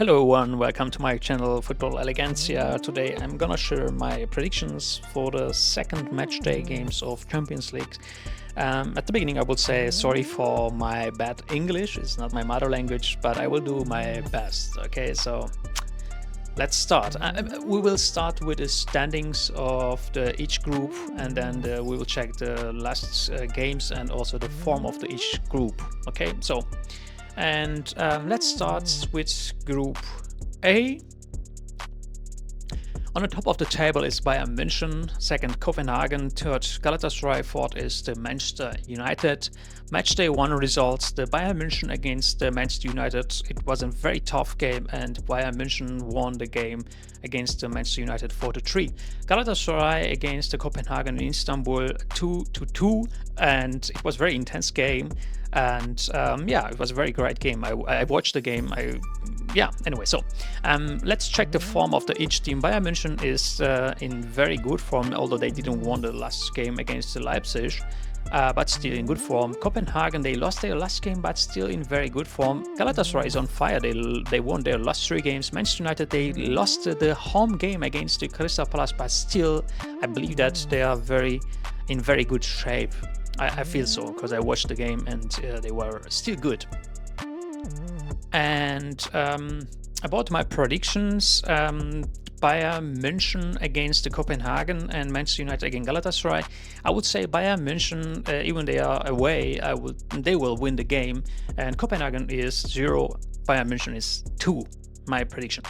Hello everyone, welcome to my channel Football Elegancia. Today I'm gonna share my predictions for the second match day games of Champions League. At the beginning I would say sorry for my bad English, it's not my mother language, but I will do my best. Okay, so let's start. We will start with the standings of each group, and then we will check the last games and also the form of each group. Okay, so let's start with Group A. On the top of the table is Bayern München, second Copenhagen, third Galatasaray, fourth is the Manchester United. Matchday 1 results, the Bayern München against the Manchester United. It was a very tough game and Bayern München won the game against the Manchester United 4-3. Galatasaray against the Copenhagen in Istanbul 2-2, and it was a very intense game. And yeah, it was a very great game. I watched the game. Anyway, so let's check the form of each team. Bayern München is in very good form, although they didn't win the last game against the Leipzig, but still in good form. Copenhagen, they lost their last game, but still in very good form. Galatasaray is on fire. They won their last 3 games. Manchester United, they lost the home game against the Crystal Palace, but still, I believe that they are in very good shape. I feel so, because I watched the game and they were still good. And about my predictions, Bayern München against the Copenhagen and Manchester United against Galatasaray, I would say Bayern München, even they are away, they will win the game. And Copenhagen is 0, Bayern München is 2, my prediction.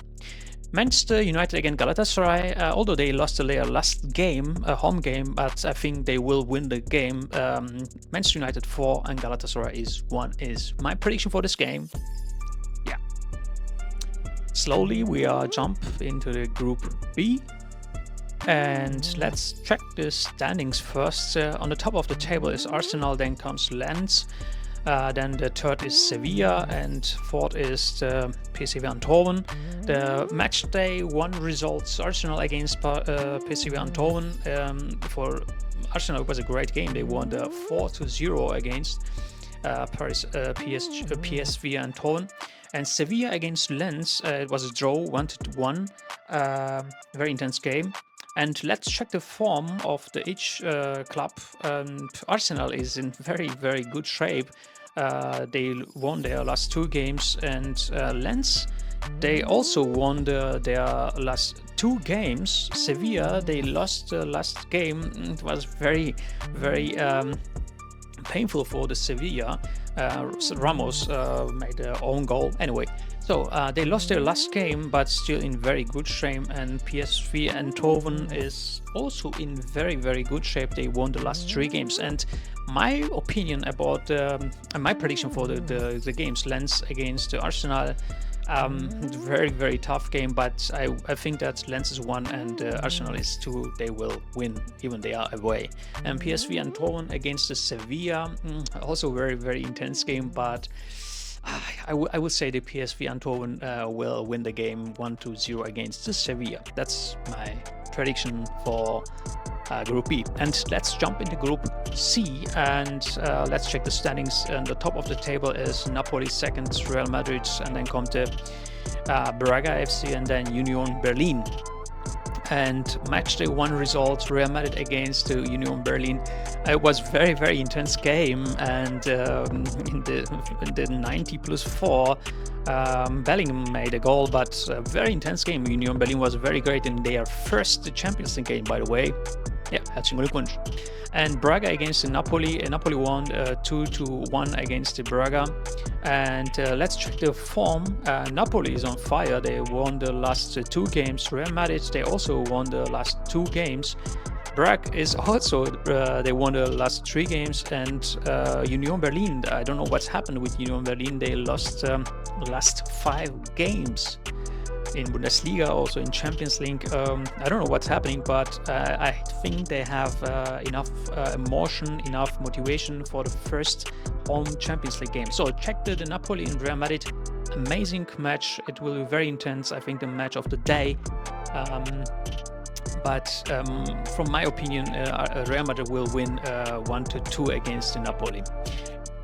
Manchester United against Galatasaray, although they lost their last game, a home game, but I think they will win the game. Manchester United 4 and Galatasaray is 1 is my prediction for this game. Yeah. Slowly we are jump into the Group B. And let's check the standings first. On the top of the table is Arsenal, then comes Lens. Then the third is Sevilla and fourth is the PSV Eindhoven. The match day 1 results, Arsenal against PSV Eindhoven. For Arsenal, it was a great game. They won the 4-0 against PSV Eindhoven. And Sevilla against Lens, it was a draw 1-1. Very intense game. And let's check the form of each club. Arsenal is in very, very good shape. They won their last 2 games, and Lens, they also won their last 2 games. Sevilla, they lost the last game. It was very, very painful for the Sevilla. Ramos made their own goal. Anyway, so they lost their last game, but still in very good shape. And PSV Eindhoven is also in very, very good shape. They won the last 3 games. And my opinion about my prediction for the games, Lens against Arsenal, very, very tough game, but I think that Lens is 1 and Arsenal is 2. They will win, even they are away. And PSV Eindhoven against the Sevilla, also very, very intense game, but I would say the PSV Eindhoven will win the game 1-0 against the Sevilla. That's my prediction for Group B. And let's jump into Group C and let's check the standings. And the top of the table is Napoli, second Real Madrid, and then come to Braga FC and then Union Berlin. And matchday 1 results, Real Madrid against Union Berlin. It was very, very intense game, and in the 90+4, Bellingham made a goal, but a very intense game. Union Berlin was very great in their first Champions League game, by the way. Yeah, herzlichen Glückwunsch. And Braga against Napoli. Napoli won 2-1 against Braga. And let's check the form. Napoli is on fire. They won the last 2 games. Real Madrid, they also won the last 2 games. Braga is also, they won the last 3 games. And Union Berlin, I don't know what's happened with Union Berlin. They lost the last 5 games. In Bundesliga, also in Champions League. I don't know what's happening, but I think they have enough emotion, enough motivation for the first home Champions League game. So check the Napoli and Real Madrid. Amazing match. It will be very intense. I think the match of the day. But from my opinion, Real Madrid will win 1-2 against Napoli.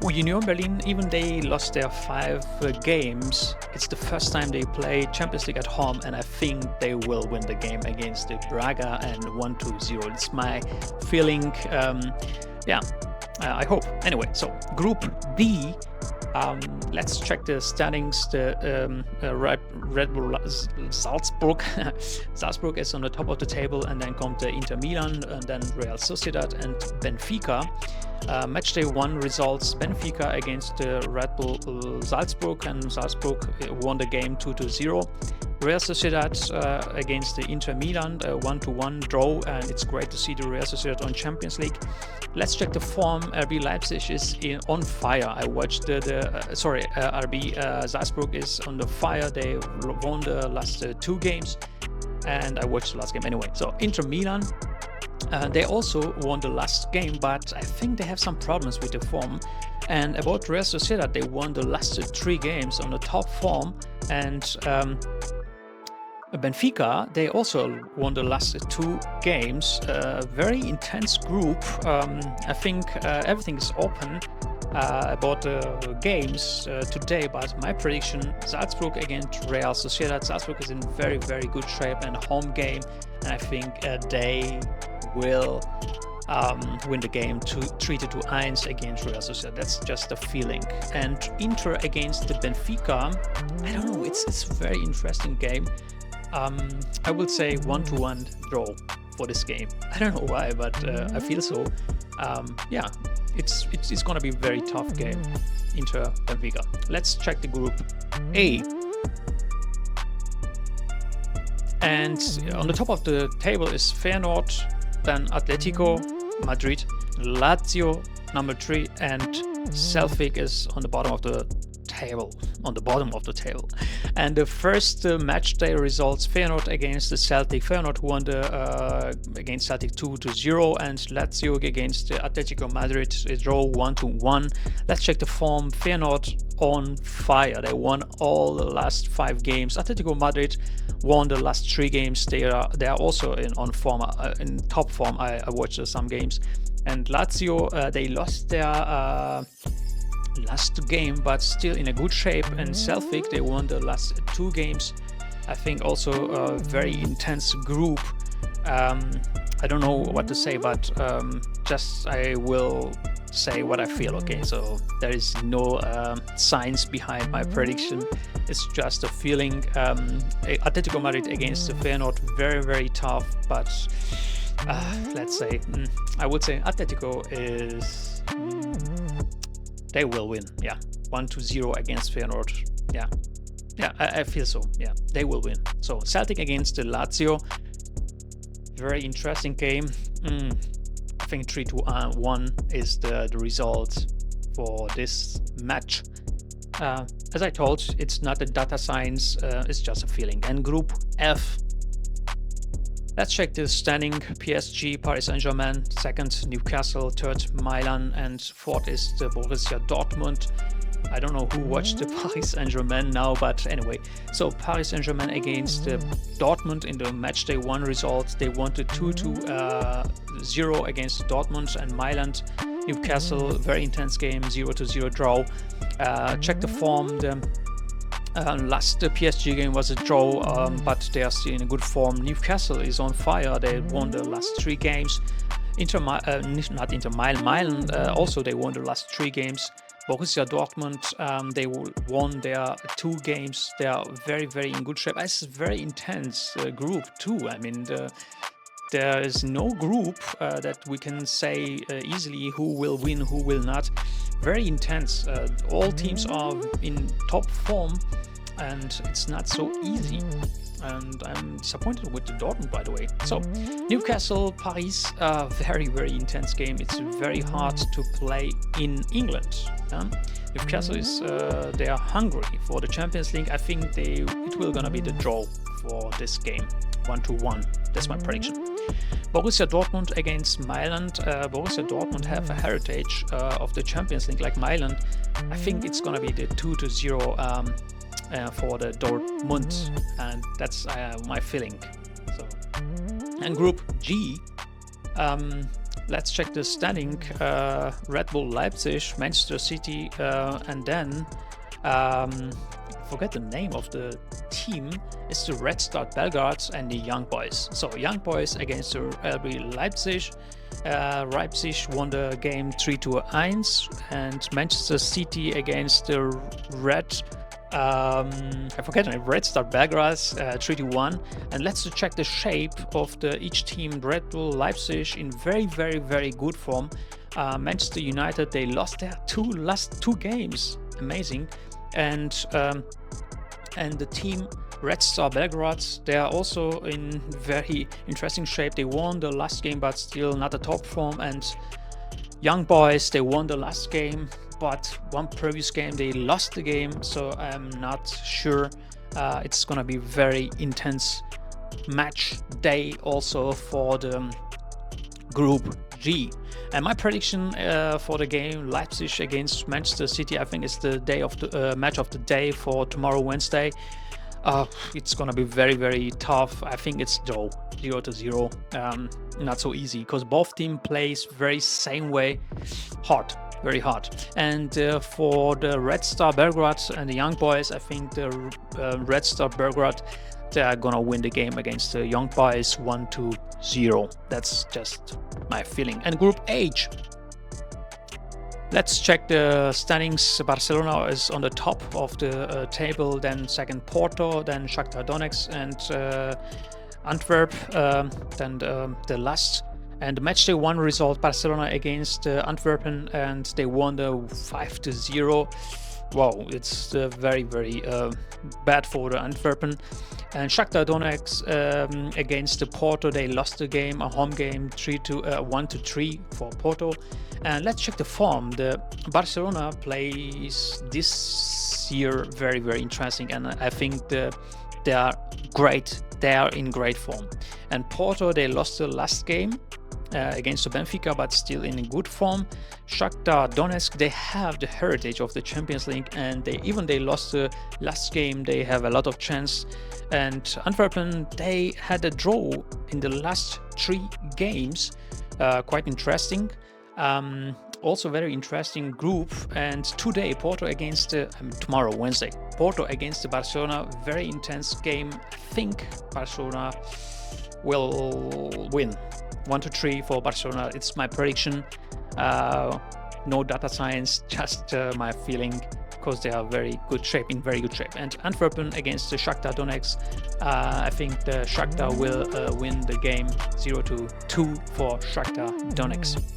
Union Berlin, even they lost their 5 games, it's the first time they play Champions League at home, and I think they will win the game against the Braga and 1-0. It's my feeling. I hope. Anyway, so Group B. Let's check the standings. The Red Bull Salzburg. Salzburg is on the top of the table, and then come the Inter Milan, and then Real Sociedad and Benfica. Matchday 1 results: Benfica against the Red Bull Salzburg, and Salzburg won the game 2-0. Real Sociedad against the Inter Milan, 1-1 draw, and it's great to see the Real Sociedad on Champions League. Let's check the form. RB Leipzig is on fire. I watched RB Salzburg is on the fire. They won the last 2 games, and I watched the last game anyway. So Inter Milan, they also won the last game, but I think they have some problems with the form. And about Real Sociedad, they won the last 3 games on the top form, and Benfica, they also won the last 2 games. Very intense group. I think everything is open about the games today, but my prediction: Salzburg against Real Sociedad. Salzburg is in very, very good shape and home game, and I think they will win the game 3-1 against Real Sociedad. That's just a feeling. And Inter against the Benfica, I don't know, it's a very interesting game. I would say 1-1 draw for this game. I don't know why, but I feel so. Yeah, it's gonna be a very tough game. Inter Benfica. Let's check the Group A. And on the top of the table is Feyenoord, then Atletico Madrid, Lazio number 3, and Celtic is on the bottom of the table. And the first match day results: Feyenoord against the Celtic. Feyenoord won against Celtic 2-0, and Lazio against Atletico Madrid a draw 1-1. Let's check the form. Feyenoord on fire. They won all the last 5 games. Atletico Madrid won the last 3 games. They are also in top form. I watched some games. And Lazio, they lost their last game, but still in a good shape. And Celtic, they won the last 2 games. I think also a very intense group. I don't know what to say, but just I will say what I feel. Okay, so there is no science behind my prediction. It's just a feeling. Atletico Madrid against the Feyenoord, very, very tough, but let's say I would say Atletico is they will win. Yeah, 1-0 against Feyenoord. Yeah, I feel so. Yeah, they will win. So Celtic against the Lazio, very interesting game. I think 3-1 is the result for this match. As I told, it's not a data science, it's just a feeling. And Group F. Let's check the standing. PSG, Paris Saint-Germain, 2nd Newcastle, 3rd Milan, and 4th is the Borussia Dortmund. I don't know who watched the Paris Saint-Germain now, but anyway. So Paris Saint-Germain against Dortmund in the matchday 1 result. They won the 2-0 against Dortmund. And Milan, Newcastle, very intense game, 0-0 draw. Check the form. The last PSG game was a draw, but they are still in a good form. Newcastle is on fire. They won the last 3 games. Milan also they won the last 3 games. Borussia Dortmund, they won their 2 games. They are very, very in good shape. It's a very intense group too. I mean, there is no group that we can say easily who will win, who will not. Very intense. All teams are in top form, and it's not so easy. And I'm disappointed with the Dortmund, by the way. So Newcastle, Paris, very, very intense game. It's very hard to play in England. Newcastle is they are hungry for the Champions League. I think it will gonna be the draw for this game, 1-1. That's my prediction. Borussia Dortmund against Milan. Borussia Dortmund have a heritage of the Champions League like Milan. I think it's gonna be the 2-0 for the Dortmund, and that's my feeling. So, and Group G, Let's check the standing. Red Bull Leipzig, Manchester City, and then I forget the name of the team. It's the Red Star Belgrade and the Young Boys. So Young Boys against the RB Leipzig. Leipzig won the game 3-1, and Manchester City against the Red Star Belgrade 3-1. And let's check the shape of each team. Red Bull Leipzig in very good form. Manchester United, they lost their last two games, amazing. And the team Red Star Belgrade, they are also in very interesting shape. They won the last game, but still not a top form. And Young Boys, they won the last game, but one previous game they lost the game. So I'm not sure. It's gonna be very intense match day also for the Group G. And my prediction for the game Leipzig against Manchester City, I think it's the day of the match of the day for tomorrow, Wednesday. It's gonna be very tough. I think it's draw 0-0. Not so easy because both team plays very same way, very hard. And for the Red Star Belgrade and the Young Boys, I think the Red Star Belgrade, they are gonna win the game against the Young Boys 1-0. That's just my feeling. And Group H, let's check the standings. Barcelona is on the top of the table, then second Porto, then Shakhtar Donetsk, and Antwerp, then the last. And the matchday 1 result, Barcelona against Antwerpen, and they won the 5-0. Wow, it's very bad for the Antwerpen. And Shakhtar Donetsk against the Porto, they lost the game, a home game, 1-3 for Porto. And let's check the form. The Barcelona plays this year very interesting, and I think they are great. They are in great form. And Porto, they lost the last game against the Benfica, but still in good form. Shakhtar Donetsk, they have the heritage of the Champions League, and they lost the last game. They have a lot of chance. And Antwerpen, they had a draw in the last 3 games. Quite interesting. Also very interesting group. And today Porto against tomorrow, Wednesday, Porto against the Barcelona, very intense game. I think Barcelona will win 1-3 for Barcelona. It's my prediction. No data science, just my feeling, because they are in very good shape. And Antwerpen against the Shakhtar Donetsk, I think the Shakhtar will win the game 0-2 for Shakhtar Donetsk.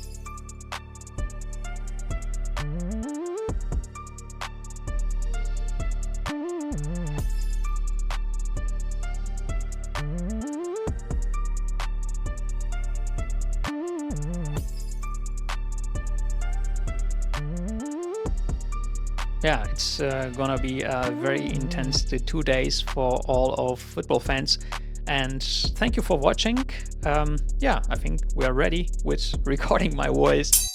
Yeah, it's gonna be very intense, the 2 days for all of football fans. And thank you for watching. Yeah, I think we are ready with recording my voice.